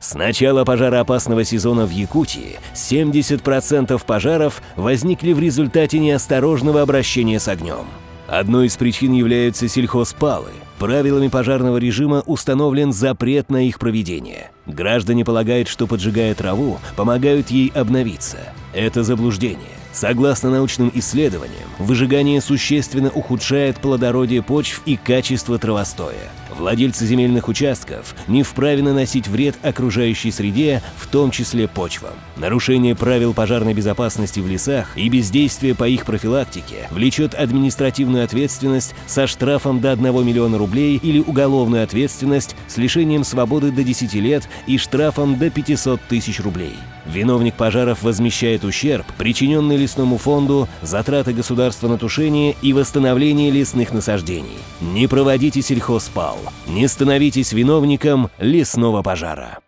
С начала пожароопасного сезона в Якутии 70% пожаров возникли в результате неосторожного обращения с огнем. Одной из причин являются сельхозпалы. Правилами пожарного режима установлен запрет на их проведение. Граждане полагают, что, поджигая траву, помогают ей обновиться. Это заблуждение. Согласно научным исследованиям, выжигание существенно ухудшает плодородие почв и качество травостоя. Владельцы земельных участков не вправе наносить вред окружающей среде, в том числе почвам. Нарушение правил пожарной безопасности в лесах и бездействие по их профилактике влечет административную ответственность со штрафом до 1 миллиона рублей или уголовную ответственность с лишением свободы до 10 лет и штрафом до 500 тысяч рублей. Виновник пожаров возмещает ущерб, причиненный лесному фонду, затраты государства на тушение и восстановление лесных насаждений. Не проводите сельхозпал. Не становитесь виновником лесного пожара.